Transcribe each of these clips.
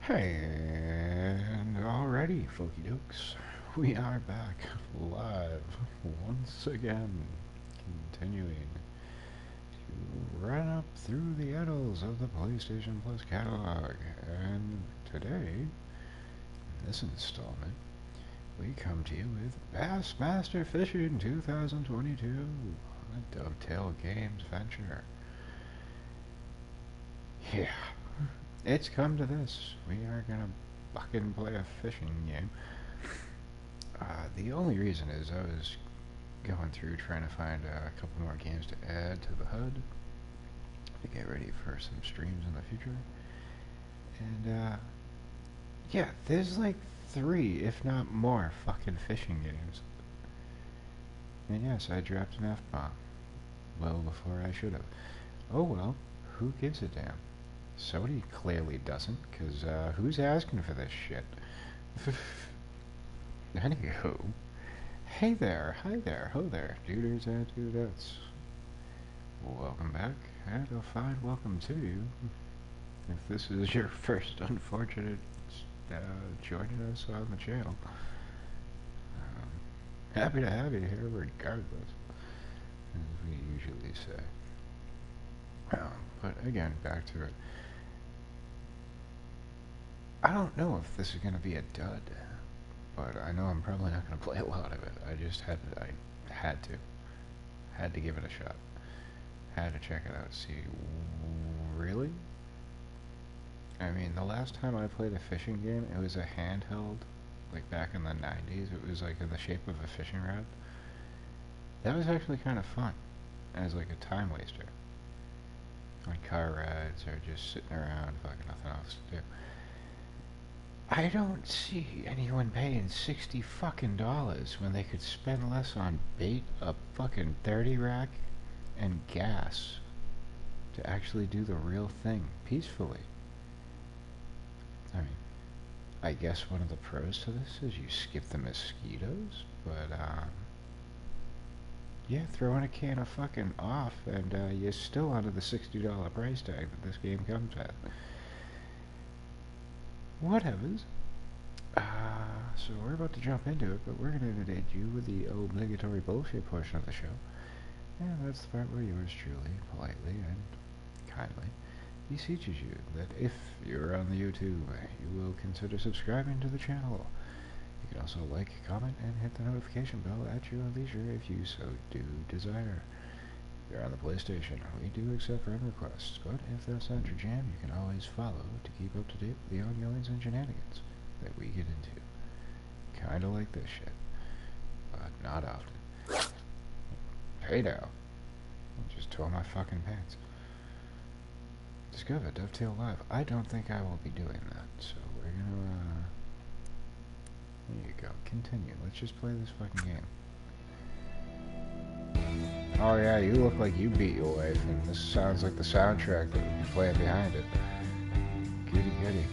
And alrighty, folky dokes, we are back live once again, continuing to run up through the annals of the PlayStation Plus catalog. And today, in this installment, we come to you with Bassmaster Fishing 2022, a Dovetail Games venture. Yeah. It's come to this. We are gonna fucking play a fishing game. The only reason is I was going through trying to find a couple more games to add to the HUD to get ready for some streams in the future. And yeah, there's like 3, if not more, fucking fishing games. And yes, I dropped an F-bomb. Well before I should have. Oh well, who gives a damn? Sony clearly doesn't, because who's asking for this shit? Anywho, hey there, hi there, ho there, duders and dudettes. Welcome back, and a fine welcome to you. If this is your first unfortunate joining us on the channel, happy to have you here regardless, as we usually say. But again, back to it. I don't know if this is going to be a dud, but I know I'm probably not going to play a lot of it. I had to give it a shot. Had to check it out, see, really? I mean, the last time I played a fishing game, it was a handheld, like back in the 90s. It was like in the shape of a fishing rod. That was actually kind of fun, as like a time waster. Like car rides or just sitting around, fucking nothing else to do. I don't see anyone paying $60 fucking when they could spend less on bait, a fucking 30 rack, and gas to actually do the real thing peacefully. I mean, I guess one of the pros to this is you skip the mosquitoes, but yeah, throw in a can of fucking off and you're still under the $60 price tag that this game comes at. Whatevers. So we're about to jump into it, but we're going to inundate you with the obligatory bullshit portion of the show. And that's the part where yours truly, politely, and kindly beseeches you that if you're on the YouTube, you will consider subscribing to the channel. You can also like, comment, and hit the notification bell at your leisure if you so do desire. If you're on the PlayStation, we do accept friend requests, but if that's not your jam, you can always follow to keep up to date with the ongoings and shenanigans that we get into. Kinda like this shit, but not often. Hey now, I just tore my fucking pants. Discover Dovetail Live. I don't think I will be doing that, so we're gonna, there you go, continue. Let's just play this fucking game. Oh yeah, you look like you beat your wife, and this sounds like the soundtrack that would be playing behind it. Goody goody.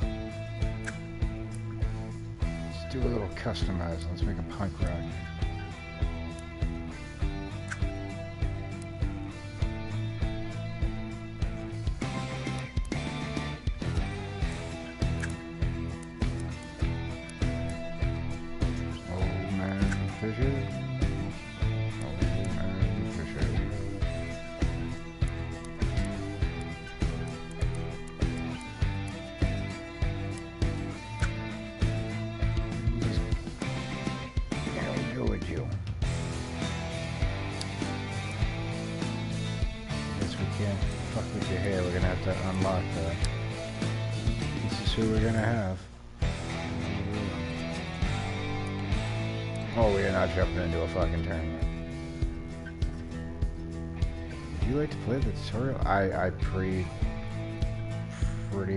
Let's do a little customizing. Let's make a punk rock. Old man fishing. Fuck with your hair, we're gonna have to unlock that. This is who we're gonna have. Oh, we're not jumping into a fucking tournament. Would you like to play the tutorial? I pretty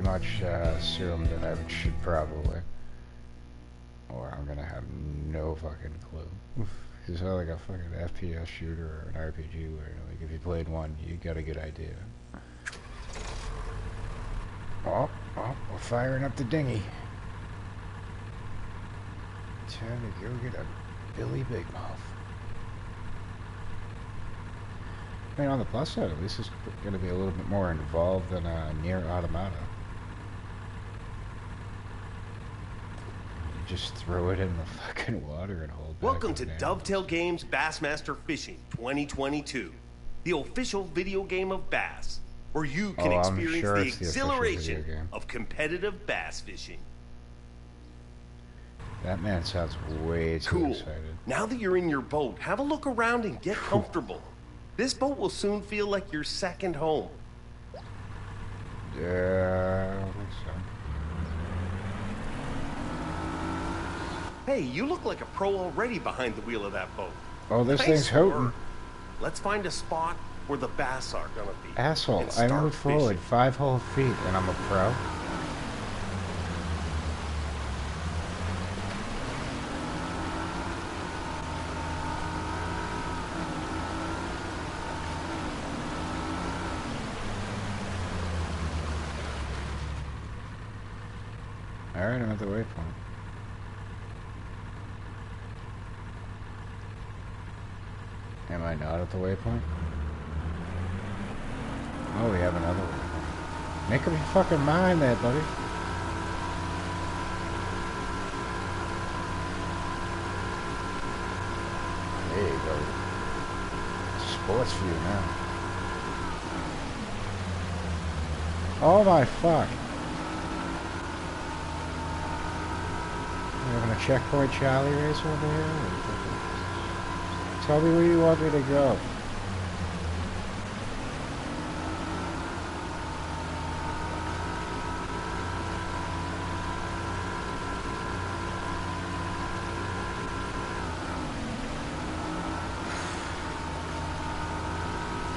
much assumed that I should probably. Or I'm gonna have no fucking clue. It's not like a fucking FPS shooter or an RPG where, like, if you played one, you got a good idea. Oh, we're firing up the dinghy. Time to go get a Billy Big Mouth. I mean, on the plus side, at least it's going to be a little bit more involved than Near Automata. Just throw it in the fucking water and hold back. Welcome to Dovetail Games Bassmaster Fishing 2022, the official video game of bass, where you can experience the exhilaration of competitive bass fishing. That man sounds way too excited. Now that you're in your boat, have a look around and get comfortable. This boat will soon feel like your second home. Yeah, I don't think so. Hey, you look like a pro already behind the wheel of that boat. Oh, this thing's hooting. Let's find a spot where the bass are gonna be. Asshole, I moved forward 5 whole feet and I'm a pro. Alright, I'm at the waypoint. Am I not at the waypoint? Oh, we have another waypoint. Make up your fucking mind there, buddy. There you go. Sports view now. Oh my fuck. We're having a checkpoint Charlie race over here? Tell me where you want me to go.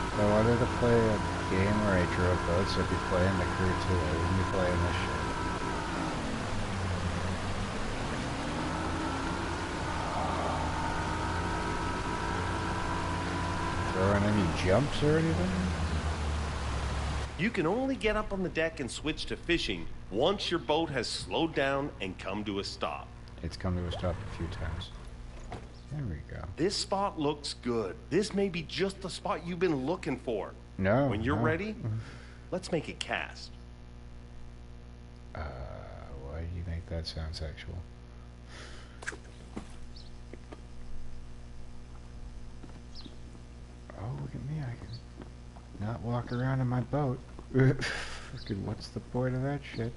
If I wanted to play a game where I drove boats, I'd be playing the Crew 2. I wouldn't be playing this shit. Throwing any jumps or anything? You can only get up on the deck and switch to fishing once your boat has slowed down and come to a stop. It's come to a stop a few times. There we go. This spot looks good. This may be just the spot you've been looking for. No. When you're ready, let's make it cast. Why do you make that sound sexual? Oh, look at me. I can not walk around in my boat. Fucking, what's the point of that shit?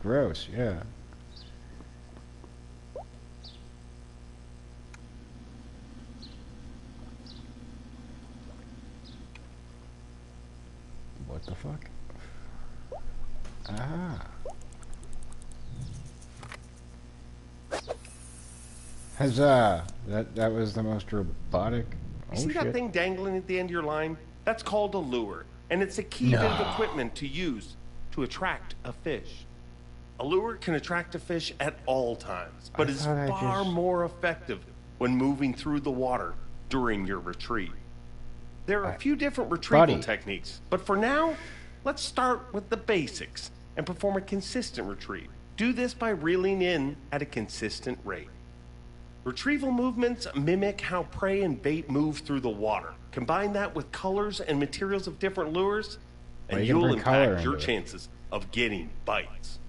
Gross, yeah. What the fuck? Ah. Huzzah! That was the most robotic. You see that thing dangling at the end of your line? That's called a lure, and it's a key bit of equipment to use to attract a fish. A lure can attract a fish at all times, but is far more effective when moving through the water during your retrieve. There are a few different retrieval techniques, but for now, let's start with the basics and perform a consistent retrieve. Do this by reeling in at a consistent rate. Retrieval movements mimic how prey and bait move through the water. Combine that with colors and materials of different lures, and you'll impact your chances of getting bites.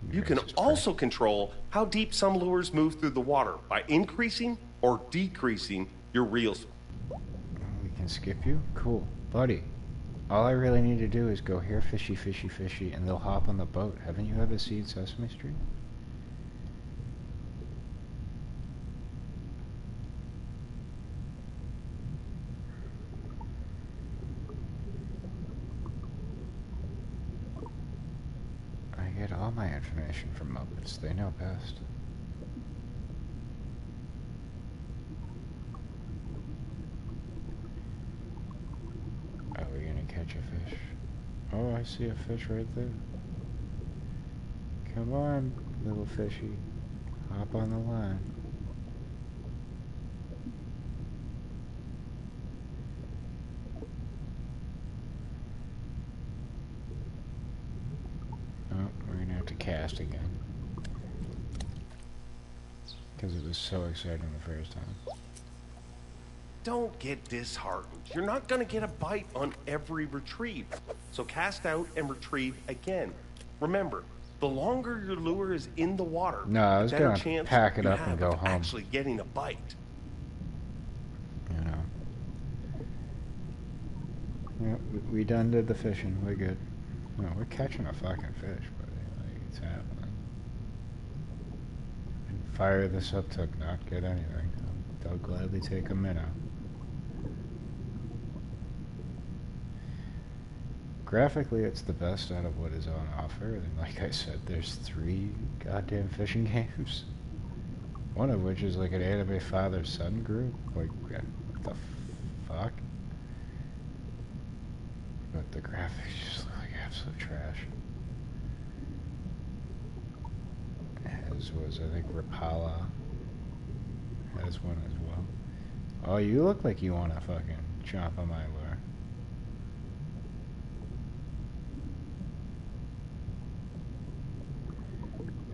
You can also control how deep some lures move through the water by increasing or decreasing your reel speed. We can skip you? Cool. Buddy, all I really need to do is go here, fishy, fishy, fishy, and they'll hop on the boat. Haven't you ever seen Sesame Street? I get all my information from Muppets. They know best. Are we gonna catch a fish? Oh, I see a fish right there. Come on, little fishy. Hop on the line. Oh, we're gonna have to cast again. Because it was so exciting the first time. Don't get disheartened. You're not going to get a bite on every retrieve. So cast out and retrieve again. Remember, The longer your lure is in the water, No, I the was better gonna chance pack it you up and have go of home. actually getting a bite. You know. Yeah, we done did the fishing. We're good. No, we're catching a fucking fish, buddy. Like, it's happening. And fire this up to not get anything. I'll gladly take a minnow. Graphically, it's the best out of what is on offer. And like I said, there's 3 goddamn fishing games. One of which is like an anime father-son group. Like, what the fuck? But the graphics just look like absolute trash. As was, I think, Rapala has one as well. Oh, you look like you want to fucking chomp on my lure.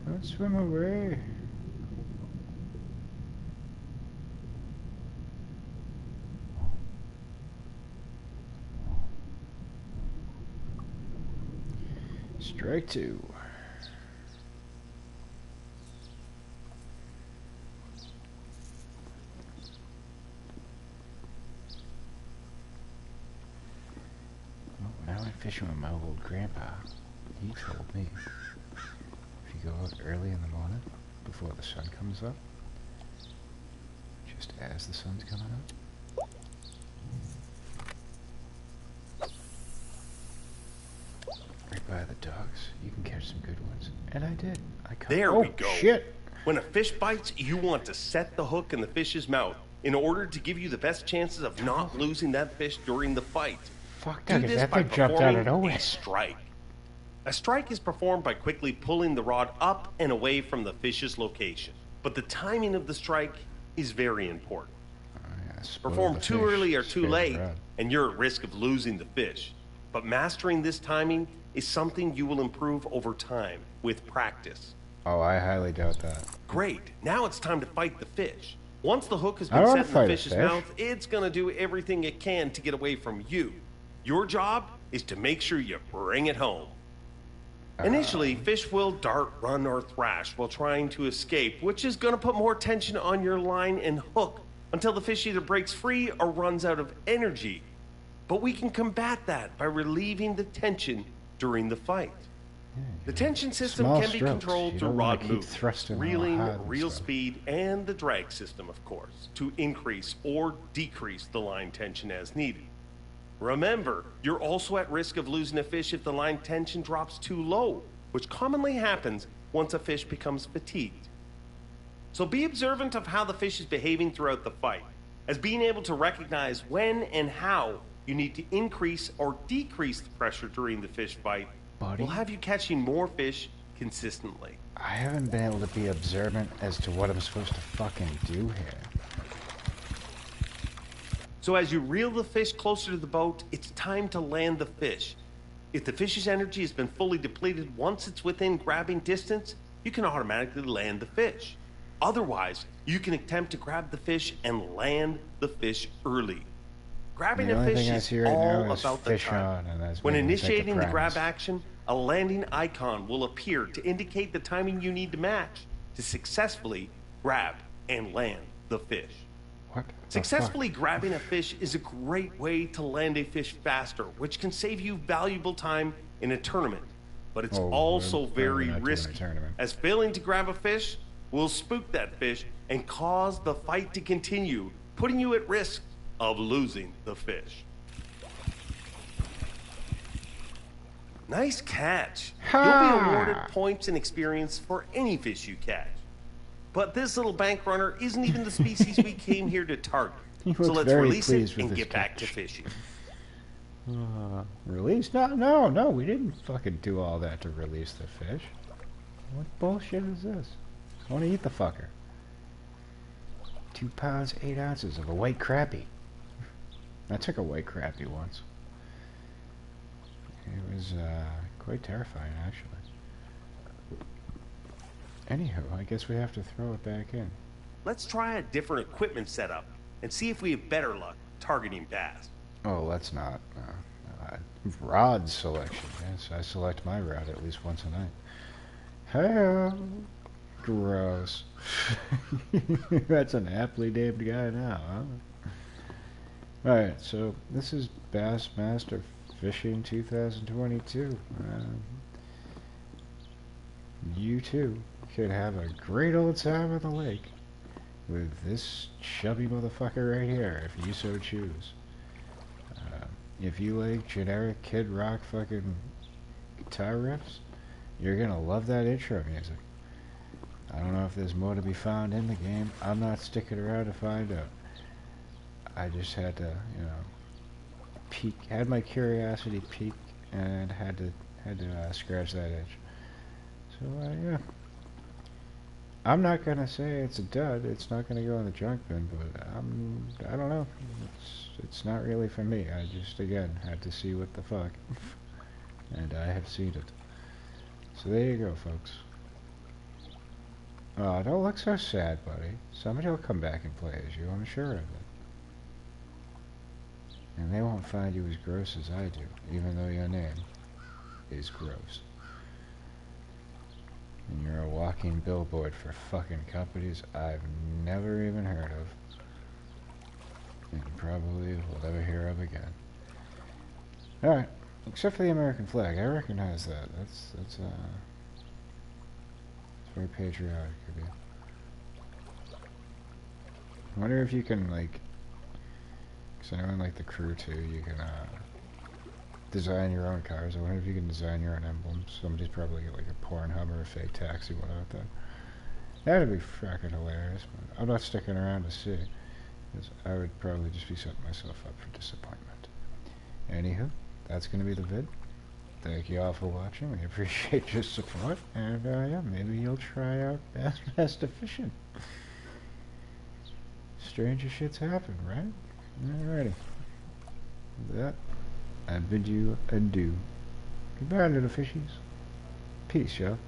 Don't swim away. Strike 2. Oh, now I'm fishing with my old grandpa. He told me if you go out early in the morning before the sun comes up, just as the sun's coming up, right by the docks, you can catch some good ones. And I did. I caught. There Oh, we go. shit! When a fish bites, you want to set the hook in the fish's mouth in order to give you the best chances of not losing that fish during the fight. Fuck Do that! this That by thing jumped out of performing nowhere. a strike. A strike is performed by quickly pulling the rod up and away from the fish's location. But the timing of the strike is very important. Oh, yeah, spoil Perform the too fish, early or too spare the late, rod. and you're at risk of losing the fish. But mastering this timing is something you will improve over time with practice. Oh, I highly doubt that. Great. Now it's time to fight the fish. Once the hook has I been don't wanna set in the fight a fish's fish. mouth, it's going to do everything it can to get away from you. Your job is to make sure you bring it home. Initially, fish will dart, run, or thrash while trying to escape, which is going to put more tension on your line and hook until the fish either breaks free or runs out of energy. But we can combat that by relieving the tension during the fight. The tension system Small can be strokes. controlled You through don't wanna rod keep movement, thrusting all reeling, hard and reel stuff. speed, and the drag system, of course, to increase or decrease the line tension as needed. Remember, you're also at risk of losing a fish if the line tension drops too low, which commonly happens once a fish becomes fatigued. So be observant of how the fish is behaving throughout the fight, as being able to recognize when and how you need to increase or decrease the pressure during the fish fight Buddy? will have you catching more fish consistently. I haven't been able to be observant as to what I'm supposed to fucking do here. So as you reel the fish closer to the boat, it's time to land the fish. If the fish's energy has been fully depleted once it's within grabbing distance, you can automatically land the fish. Otherwise, you can attempt to grab the fish and land the fish early. Grabbing The a only fish thing I is see right now all is about the fish time. on, and that's When making me take a initiating the grab promise. action, a landing icon will appear to indicate the timing you need to match to successfully grab and land the fish. What? the Successfully grabbing a fish is a great way to land a fish faster, which can save you valuable time in a tournament. But it's Oh, also we're very not doing a risky, tournament. as failing to grab a fish will spook that fish and cause the fight to continue, putting you at risk of losing the fish. Nice catch. You'll Ha! be awarded points and experience for any fish you catch. But this little bank runner isn't even the species we came here to target. He So looks let's very release pleased it with and his get back to catch. fishing. Release? No, we didn't fucking do all that to release the fish. What bullshit is this? I want to eat the fucker. 2 pounds, 8 ounces of a white crappie. I took a white crappie once. It was quite terrifying, actually. Anywho, I guess we have to throw it back in. Let's try a different equipment setup and see if we have better luck targeting bass. Oh, let's not. Rod selection. Yes, I select my rod at least once a night. Hey, gross. That's an aptly named guy now, huh? Alright, so this is Bassmaster Fishing 2022. You too could have a great old time on the lake with this chubby motherfucker right here, if you so choose. If you like generic Kid Rock fucking guitar riffs, you're gonna love that intro music. I don't know if there's more to be found in the game. I'm not sticking around to find out. I just had to, had my curiosity peak, and had to scratch that itch. So yeah, I'm not gonna say it's a dud. It's not gonna go in the junk bin, but I don't know. It's not really for me. I just again had to see what the fuck, and I have seen it. So there you go, folks. Oh, don't look so sad, buddy. Somebody will come back and play as you. I'm sure of it. And they won't find you as gross as I do, even though your name is gross. And you're a walking billboard for fucking companies I've never even heard of. And probably will never hear of again. Alright, except for the American flag. I recognize that. That's very patriotic of you. I wonder if you can, like, because I know in, like, the crew, too, you can, design your own cars. I wonder if you can design your own emblems. Somebody's probably got, like, a Pornhub or a fake taxi one out there. That'd be fracking hilarious, but I'm not sticking around to see, because I would probably just be setting myself up for disappointment. Anywho, that's going to be the vid. Thank you all for watching. We appreciate your support. And, yeah, maybe you'll try out Bassmaster Fishing. Stranger shit's happen, right? Alrighty. With that, I bid you adieu. Goodbye, little fishies. Peace, y'all.